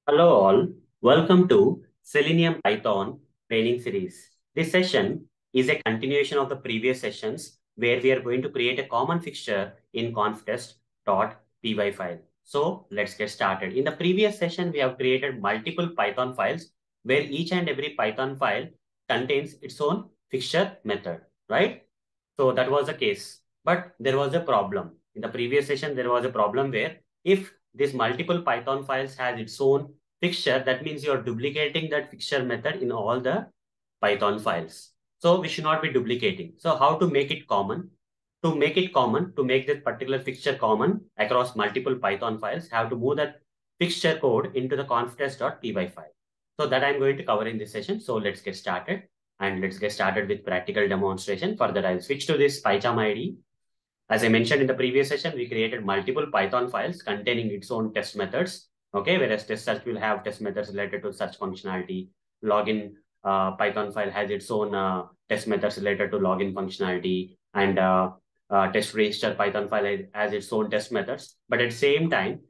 Hello all, welcome to Selenium Python Training Series. This session is a continuation of the previous sessions where we are going to create a common fixture in conftest.py file. So let's get started. In the previous session, we have created multiple Python files where each and every Python file contains its own fixture method, right? So that was the case, but there was a problem. In the previous session, there was a problem where if this multiple Python files has its own fixture, that means you're duplicating that fixture method in all the Python files. So we should not be duplicating. So how to make it common? To make it common, to make this particular fixture common across multiple Python files, have to move that fixture code into the conftest.py file. So that I'm going to cover in this session. So let's get started. And let's get started with practical demonstration. For that, I'll switch to this PyCharm IDE. As I mentioned in the previous session, we created multiple Python files containing its own test methods. Okay, whereas test search will have test methods related to search functionality. Login Python file has its own test methods related to login functionality, and test register Python file has its own test methods. But at the same time,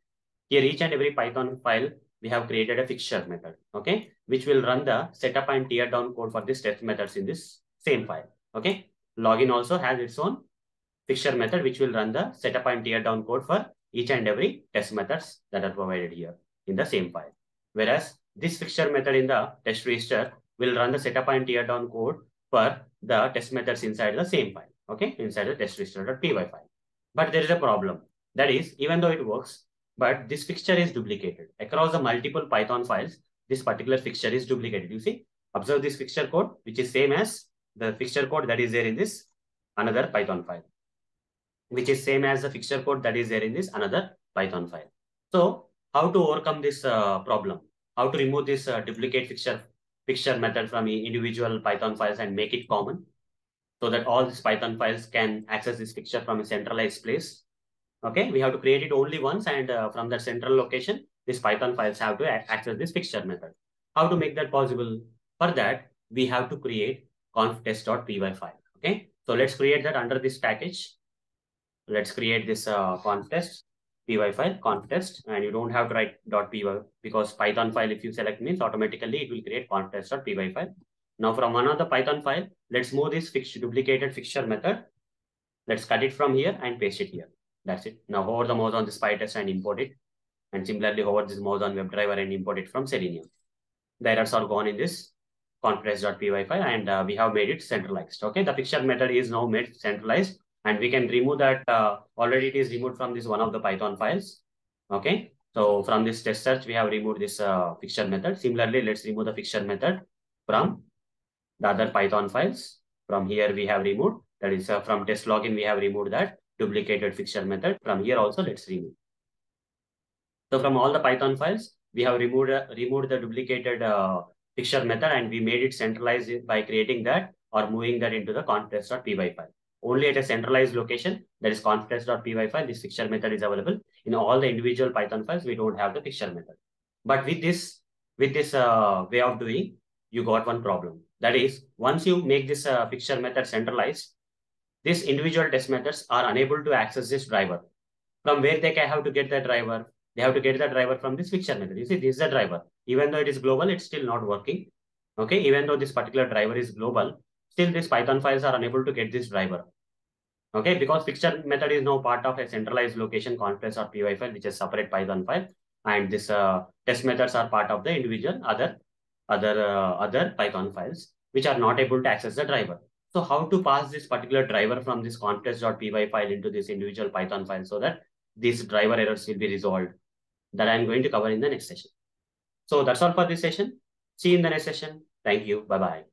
here each and every Python file, we have created a fixture method, okay, which will run the setup and tear down code for this test methods in this same file. Okay, login also has its own fixture method, which will run the setup and tear down code for each and every test methods that are provided here in the same file. Whereas this fixture method in the test register will run the setup and tear down code for the test methods inside the same file, okay, inside the test register.py file. But there is a problem. That is, even though it works, but this fixture is duplicated across the multiple Python files. This particular fixture is duplicated. You see, observe this fixture code, which is same as the fixture code that is there in this another Python file, which is same as the fixture code that is there in this another Python file. So how to overcome this problem? How to remove this duplicate fixture method from individual Python files and make it common so that all these Python files can access this fixture from a centralized place? Okay, we have to create it only once, and from that central location, these Python files have to access this fixture method. How to make that possible? For that, we have to create conftest.py file. Okay, so let's create that under this package. Let's create this conftest py file, conftest, and you don't have to write .py because Python file, if you select means automatically it will create conftest.py file. Now from one of the Python file, let's move this duplicated fixture method. Let's cut it from here and paste it here. That's it. Now hover the mouse on this PyTest and import it. And similarly hover this mouse on WebDriver and import it from Selenium. The errors are gone in this conftest.py file, and we have made it centralized. Okay, the fixture method is now made centralized, and we can remove that. Already it is removed from this one of the Python files. Okay, so from this test search, we have removed this fixture method. Similarly, let's remove the fixture method from the other Python files. From here, we have removed, that is from test login, we have removed that duplicated fixture method. From here also, let's remove. So from all the Python files, we have removed the duplicated fixture method, and we made it centralized by creating that or moving that into the conftest.py file. Only at a centralized location, that is conftest.py file, this fixture method is available. In all the individual Python files, we don't have the fixture method. But with this way of doing, you got one problem. That is, once you make this fixture method centralized, these individual test methods are unable to access this driver. From where they can have to get the driver? They have to get the driver from this fixture method. You see, this is the driver. Even though it is global, it's still not working. Okay, even though this particular driver is global, still these Python files are unable to get this driver. Okay, because fixture method is now part of a centralized location conftest.py file, which is separate Python file, and this test methods are part of the individual other Python files, which are not able to access the driver. So how to pass this particular driver from this conftest.py file into this individual Python file so that these driver errors will be resolved? That I'm going to cover in the next session. So that's all for this session. See you in the next session. Thank you. Bye-bye.